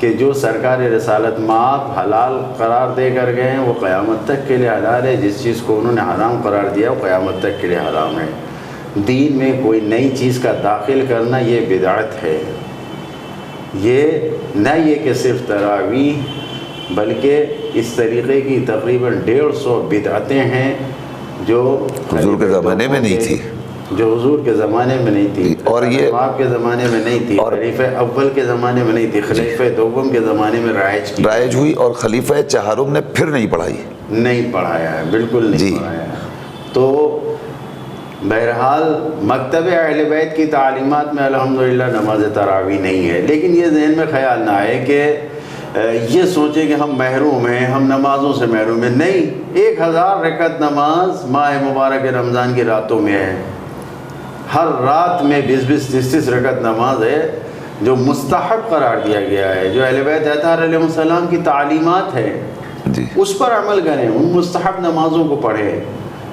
کہ جو سرکار رسالت مآب حلال قرار دے کر گئے ہیں وہ قیامت تک کے لیے حلال ہے، جس چیز کو انہوں نے حرام قرار دیا وہ قیامت تک کے لیے حرام ہے۔ دین میں کوئی نئی چیز کا داخل کرنا یہ بدعت ہے۔ یہ نہ یہ کہ صرف تراویح بلکہ اس طریقے کی تقریباً 150 بدعتیں ہیں جو حضور کے زمانے میں نہیں تھی، جو حضور کے زمانے میں نہیں تھی، اور یہ آپ کے زمانے میں نہیں تھی، خلیفہ اول کے زمانے میں نہیں تھی، خلیفہ دوم کے زمانے میں رائج ہوئی، اور خلیفہ چہارم نے پھر نہیں پڑھائی، نہیں پڑھایا ہے، بالکل نہیں پڑھایا ہے۔ تو بہرحال مکتب اہل بیت کی تعلیمات میں الحمدللہ نماز تراویح نہیں ہے، لیکن یہ ذہن میں خیال نہ آئے کہ یہ سوچیں کہ ہم محروم ہیں، ہم نمازوں سے محروم ہیں۔ نہیں، 1000 رکعت نماز ماہ مبارک رمضان کی راتوں میں ہے، ہر رات میں 20-20 30-30 رکعت نماز ہے جو مستحب قرار دیا گیا ہے، جو اہل بیت اطہار علیہ السلام کی تعلیمات ہے، اس پر عمل کریں، ان مستحب نمازوں کو پڑھیں۔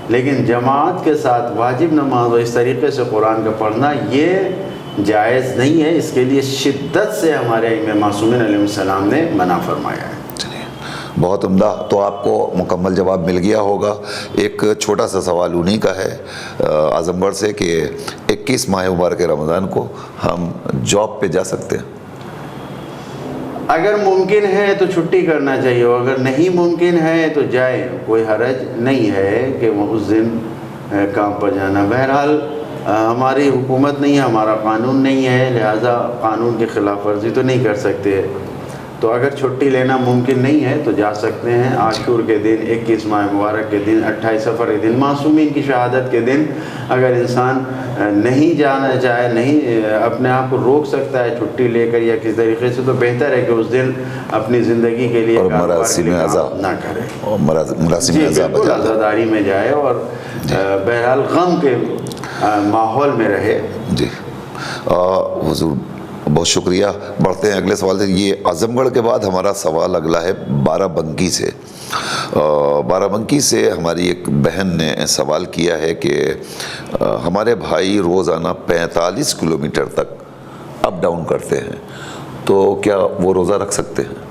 لیکن جماعت کے ساتھ واجب نماز اور اس طریقے سے قرآن کا پڑھنا یہ جائز نہیں ہے، اس کے لیے شدت سے ہمارے امام معصومین علیہ السلام نے منع فرمایا ہے۔ بہت عمدہ، تو آپ کو مکمل جواب مل گیا ہوگا۔ ایک چھوٹا سا سوال انہی کا ہے اعظم گڑھ سے کہ 21 ماہ مبارک رمضان کو ہم جاب پہ جا سکتے ہیں؟ اگر ممکن ہے تو چھٹی کرنا چاہیے، اور اگر نہیں ممکن ہے تو جائے، کوئی حرج نہیں ہے کہ وہ اس دن کام پر جانا۔ بہرحال ہماری حکومت نہیں ہے، ہمارا قانون نہیں ہے، لہٰذا قانون کی خلاف ورزی تو نہیں کر سکتے، تو اگر چھٹی لینا ممکن نہیں ہے تو جا سکتے ہیں۔ عاشور کے دن، 21 ماہ مبارک کے دن، 28 سفر کے دن، معصومین کی شہادت کے دن اگر انسان نہیں جانا چاہے، نہیں اپنے آپ کو روک سکتا ہے چھٹی لے کر یا کس طریقے سے، تو بہتر ہے کہ اس دن اپنی زندگی کے لیے مراسم عزا نہ کرے، مراسم عزا عزاداری میں جائے اور بہرحال غم کے ماحول میں رہے۔ جی حضور بہت شکریہ۔ بڑھتے ہیں اگلے سوال سے۔ یہ اعظم گڑھ کے بعد ہمارا سوال اگلا ہے بارہ بنکی سے۔ بارہ بنکی سے ہماری ایک بہن نے سوال کیا ہے کہ ہمارے بھائی روزانہ 45 کلومیٹر تک اپ ڈاؤن کرتے ہیں، تو کیا وہ روزہ رکھ سکتے ہیں؟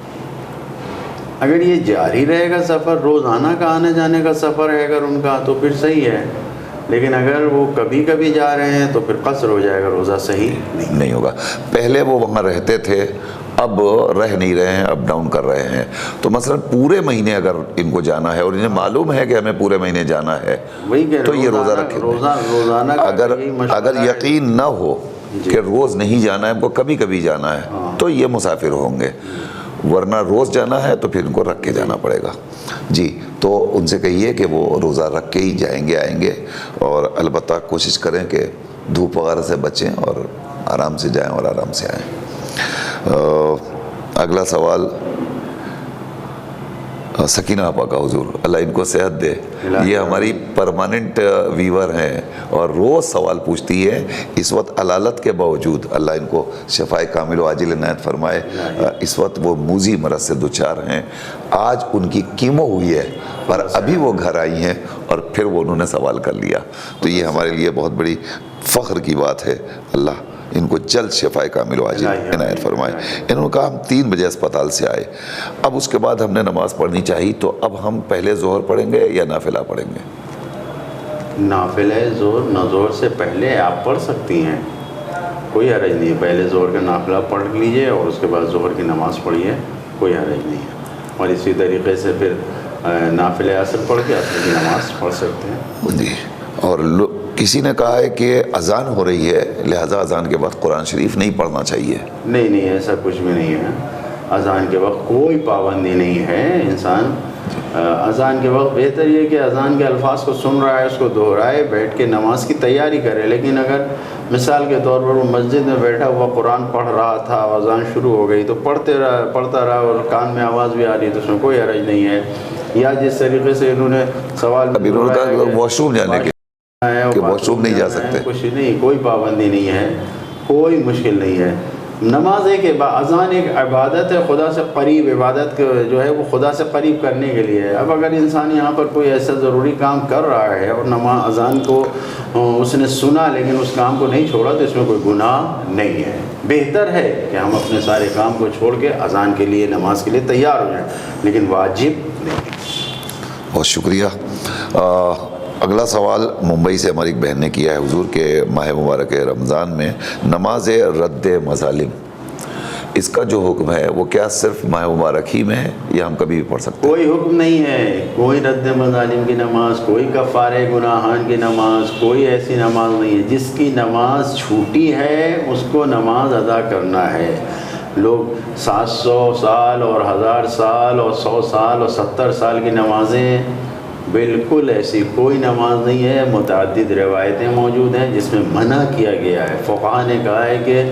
اگر یہ جاری رہے گا سفر، روزانہ کا آنے جانے کا سفر ہے اگر ان کا، تو پھر صحیح ہے، لیکن اگر وہ کبھی کبھی جا رہے ہیں تو پھر قصر ہو جائے گا، روزہ صحیح نہیں ہوگا۔ پہلے وہ وہاں رہتے تھے، اب رہ نہیں رہے ہیں، اپ ڈاؤن کر رہے ہیں، تو مثلا پورے مہینے اگر ان کو جانا ہے اور انہیں معلوم ہے کہ ہمیں پورے مہینے جانا ہے تو یہ روزہ رکھیں۔ روزانہ اگر یقین نہ ہو کہ روز نہیں جانا ہے، ان کو کبھی کبھی جانا ہے، تو یہ مسافر ہوں گے، ورنہ روز جانا ہے تو پھر ان کو رکھ کے جانا پڑے گا۔ جی، تو ان سے کہیے کہ وہ روزہ رکھ کے ہی جائیں گے آئیں گے، اور البتہ کوشش کریں کہ دھوپ وغیرہ سے بچیں اور آرام سے جائیں اور آرام سے آئیں۔ اگلا سوال سکینہ آپا کا، حضور اللہ ان کو صحت دے، یہ ہماری پرماننٹ ویور ہیں اور روز سوال پوچھتی ہے، اس وقت علالت کے باوجود اللہ ان کو شفائے کامل و عاجل عنایت فرمائے، اس وقت وہ موذی مرض سے دوچار ہیں، آج ان کی کیمو ہوئی ہے پر ابھی وہ گھر آئی ہیں اور پھر وہ انہوں نے سوال کر لیا، تو یہ ہمارے لیے بہت بڑی فخر کی بات ہے۔ اللہ ان کو جلد شفائے کامل و عاجل عنایت فرمائے۔ انہوں نے کہا ہم 3 بجے اسپتال سے آئے، اب اس کے بعد ہم نے نماز پڑھنی چاہیے، تو اب ہم پہلے ظہر پڑھیں گے یا نافلہ پڑھیں گے؟ نافلہ ظہر نہ ظہر سے پہلے آپ پڑھ سکتی ہیں، کوئی حرج نہیں ہے، پہلے ظہر کا نافلہ پڑھ لیجئے اور اس کے بعد ظہر کی نماز پڑھیے، کوئی حرج نہیں ہے، اور اسی طریقے سے پھر نافلہ عصر پڑھ کے عصر کی نماز پڑھ سکتے ہیں۔ جی، اور کسی نے کہا ہے کہ اذان ہو رہی ہے لہٰذا اذان کے وقت قرآن شریف نہیں پڑھنا چاہیے۔ نہیں، ایسا کچھ بھی نہیں ہے، اذان کے وقت کوئی پابندی نہیں ہے، انسان اذان کے وقت بہتر یہ کہ اذان کے الفاظ کو سن رہا ہے اس کو دہرائے، بیٹھ کے نماز کی تیاری کرے، لیکن اگر مثال کے طور پر وہ مسجد میں بیٹھا ہوا قرآن پڑھ رہا تھا، اذان شروع ہو گئی تو پڑھتا رہا اور کان میں آواز بھی آ رہی ہے تو اس میں کوئی حرج نہیں ہے۔ یا جس طریقے سے انہوں نے سوال واش روم جانے کے کہ واش روم نہیں جا سکتے، کچھ نہیں، کوئی پابندی نہیں ہے، کوئی مشکل نہیں ہے، نماز ایک اذان ایک عبادت ہے، خدا سے قریب عبادت جو ہے وہ خدا سے قریب کرنے کے لیے ہے۔ اب اگر انسان یہاں پر کوئی ایسا ضروری کام کر رہا ہے اور نماز اذان کو اس نے سنا لیکن اس کام کو نہیں چھوڑا تو اس میں کوئی گناہ نہیں ہے۔ بہتر ہے کہ ہم اپنے سارے کام کو چھوڑ کے اذان کے لیے نماز کے لیے تیار ہو جائیں، لیکن واجب نہیں۔ بہت شکریہ۔ اگلا سوال ممبئی سے ہماری ایک بہن نے کیا ہے، حضور کے ماہ مبارک رمضان میں نماز رد مظالم، اس کا جو حکم ہے وہ کیا صرف ماہ مبارک ہی میں ہے یا ہم کبھی بھی پڑھ سکتے ہیں؟ کوئی حکم نہیں ہے، کوئی رد مظالم کی نماز، کوئی کفارے گناہان کی نماز، کوئی ایسی نماز نہیں ہے۔ جس کی نماز چھوٹی ہے اس کو نماز ادا کرنا ہے۔ لوگ 700 سال اور 1000 سال اور 100 سال اور 70 سال کی نمازیں، بالکل ایسی کوئی نماز نہیں ہے۔ متعدد روایتیں موجود ہیں جس میں منع کیا گیا ہے۔ فقہاء نے کہا ہے کہ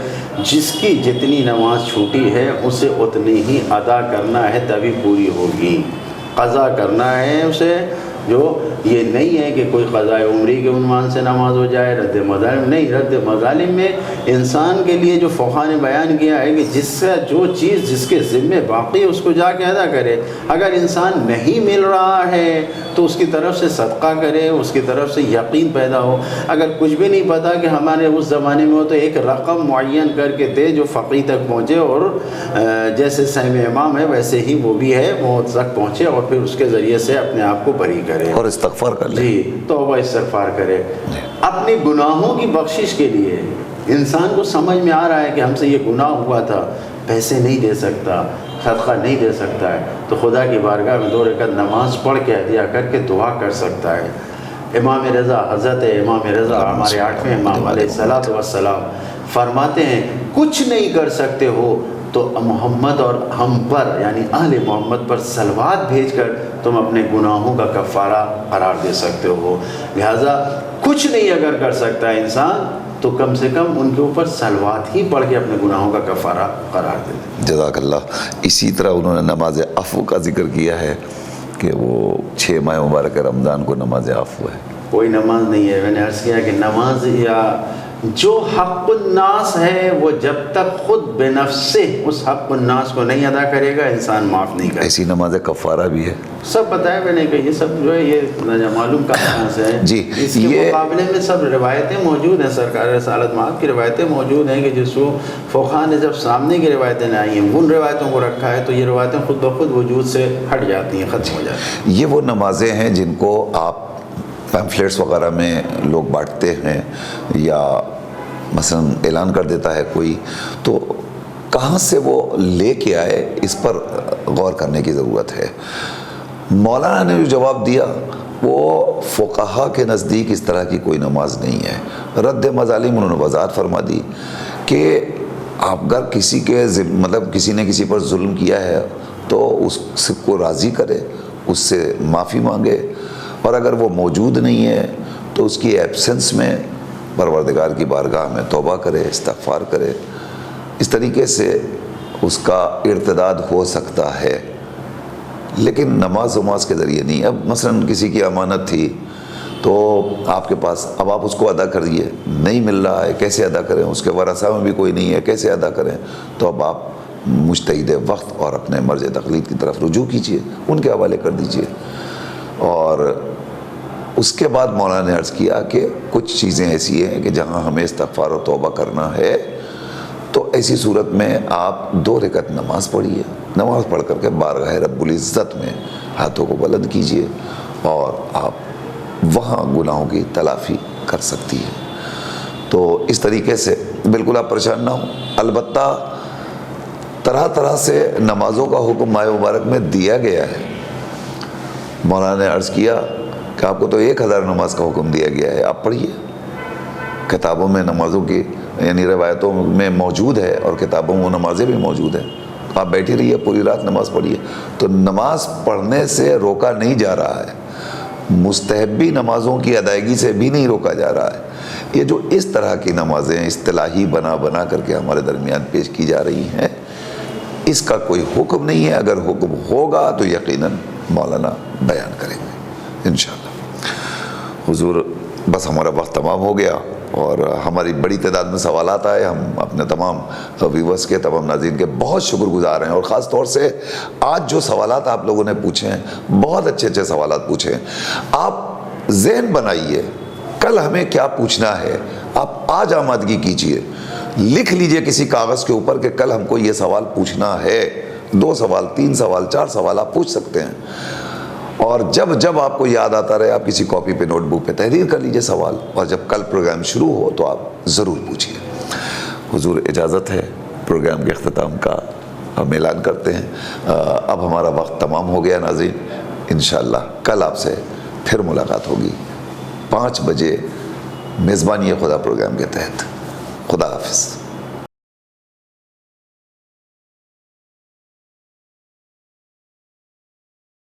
جس کی جتنی نماز چھوٹی ہے اسے اتنی ہی ادا کرنا ہے تبھی پوری ہوگی، قضا کرنا ہے اسے۔ جو یہ نہیں ہے کہ کوئی قضاء عمری کے عنوان سے نماز ہو جائے، رد مظالم نہیں۔ رد مظالم میں انسان کے لیے جو فقہاء نے بیان کیا ہے کہ جس سے جو چیز جس کے ذمے باقی ہے اس کو جا کے ادا کرے۔ اگر انسان نہیں مل رہا ہے تو اس کی طرف سے صدقہ کرے، اس کی طرف سے یقین پیدا ہو۔ اگر کچھ بھی نہیں پتا کہ ہمارے اس زمانے میں ہو تو ایک رقم معین کر کے دے جو فقیر تک پہنچے، اور جیسے سہم امام ہے ویسے ہی وہ بھی ہے، وہ تک پہنچے اور پھر اس کے ذریعے سے اپنے آپ کو بری کرے اور استغفار کر لیں۔ جی، توبہ استغفار کرے۔ اپنے گناہوں کی بخشش کے لیے انسان کو سمجھ میں آ رہا ہے کہ ہم سے یہ گناہ ہوا تھا، پیسے نہیں دے سکتا، صدقہ نہیں دے سکتا ہے، تو خدا کی بارگاہ میں 2 رکعت نماز پڑھ کے ہدیہ کر کے دعا کر سکتا ہے۔ امام رضا، حضرت امام رضا ہمارے 8ویں امام علیہ الصلوۃ والسلام فرماتے ہیں کچھ نہیں کر سکتے ہو تو محمد اور ہم پر یعنی اہل محمد پر صلوات بھیج کر تم اپنے گناہوں کا کفارہ قرار دے سکتے ہو۔ لہٰذا کچھ نہیں اگر کر سکتا ہے انسان تو کم سے کم ان کے اوپر صلوات ہی پڑھ کے اپنے گناہوں کا کفارہ قرار دے دیں۔ جزاک اللہ۔ اسی طرح انہوں نے نماز عفو کا ذکر کیا ہے کہ وہ 6 ماہ مبارک رمضان کو نماز عفو ہے۔ کوئی نماز نہیں ہے۔ میں نے عرض کیا کہ نماز یا جو حق الناس ہے وہ جب تک خود بے نفس سے اس حق الناس کو نہیں ادا کرے گا انسان معاف نہیں کرے۔ ایسی نماز کفارہ بھی ہے؟ سب بتایا میں نے کہ یہ سب جو ہے یہ معلوم کہاں سے ہے۔ جی، اس کے مقابلے میں سب روایتیں موجود ہیں، سرکار رسالت مآب کی روایتیں موجود ہیں کہ جس کو فقہاء نے جب سامنے کی روایتیں نہ آئی ہیں ان روایتوں کو رکھا ہے تو یہ روایتیں خود بخود وجود سے ہٹ جاتی ہیں، ختم ہو جاتی ہیں۔ یہ وہ نمازیں ہیں جن کو آپ پیمفلیٹس وغیرہ میں لوگ بانٹتے ہیں یا مثلا اعلان کر دیتا ہے کوئی، تو کہاں سے وہ لے کے آئے اس پر غور کرنے کی ضرورت ہے۔ مولانا نے جو جواب دیا وہ فقہاء کے نزدیک اس طرح کی کوئی نماز نہیں ہے۔ رد مظالم انہوں نے وضاحت فرما دی کہ اگر کسی کے مطلب کسی نے کسی پر ظلم کیا ہے تو اس کو راضی کرے، اس سے معافی مانگے، اور اگر وہ موجود نہیں ہے تو اس کی ایبسنس میں پروردگار کی بارگاہ میں توبہ کرے، استغفار کرے۔ اس طریقے سے اس کا ارتداد ہو سکتا ہے، لیکن نماز کے ذریعے نہیں۔ اب مثلا کسی کی امانت تھی تو آپ کے پاس، اب آپ اس کو ادا کریے، نہیں مل رہا ہے، کیسے ادا کریں؟ اس کے ورثہ میں بھی کوئی نہیں ہے، کیسے ادا کریں؟ تو اب آپ مجتہد وقت اور اپنے مرجع تقلید کی طرف رجوع کیجیے، ان کے حوالے کر دیجیے۔ اور اس کے بعد مولانا نے عرض کیا کہ کچھ چیزیں ایسی ہیں کہ جہاں ہمیں استغفار و توبہ کرنا ہے تو ایسی صورت میں آپ 2 رکعت نماز پڑھیے، نماز پڑھ کر کے بارگاہ رب العزت میں ہاتھوں کو بلند کیجیے اور آپ وہاں گناہوں کی تلافی کر سکتی ہے۔ تو اس طریقے سے بالکل آپ پریشان نہ ہوں۔ البتہ طرح طرح سے نمازوں کا حکم ماہ مبارک میں دیا گیا ہے۔ مولانا نے عرض کیا کہ آپ کو تو 1000 نماز کا حکم دیا گیا ہے، آپ پڑھیے۔ کتابوں میں نمازوں کی یعنی روایتوں میں موجود ہے اور کتابوں میں وہ نمازیں بھی موجود ہیں، آپ بیٹھی رہیے، پوری رات نماز پڑھیے۔ تو نماز پڑھنے سے روکا نہیں جا رہا ہے، مستحبی نمازوں کی ادائیگی سے بھی نہیں روکا جا رہا ہے۔ یہ جو اس طرح کی نمازیں اصطلاحی بنا کر کے ہمارے درمیان پیش کی جا رہی ہیں، اس کا کوئی حکم نہیں ہے۔ اگر حکم ہوگا تو یقیناً مولانا بیان کریں گے انشاءاللہ۔ حضور بس ہمارا وقت تمام ہو گیا۔ اور ہماری بڑی تعداد میں سوالات آئے. ہم اپنے تمام ویورز کے, تمام ناظرین کے بہت شکر گزار ہیں, اور خاص طور سے آج جو سوالات آپ لوگوں نے پوچھے ہیں, بہت اچھے اچھے سوالات پوچھے ہیں. آپ ذہن بنائیے کل ہمیں کیا پوچھنا ہے, آپ آج آمادگی کیجئے, لکھ لیجئے کسی کاغذ کے اوپر کہ کل ہم کو یہ سوال پوچھنا ہے. 2 سوال, 3 سوال, 4 سوال آپ پوچھ سکتے ہیں, اور جب آپ کو یاد آتا رہے آپ کسی کاپی پہ, نوٹ بک پہ تحریر کر لیجئے سوال, اور جب کل پروگرام شروع ہو تو آپ ضرور پوچھیے. حضور اجازت ہے, پروگرام کے اختتام کا ہم اعلان کرتے ہیں. اب ہمارا وقت تمام ہو گیا ناظرین. انشاءاللہ کل آپ سے پھر ملاقات ہوگی 5 بجے میزبانی خدا پروگرام کے تحت. خدا حافظ.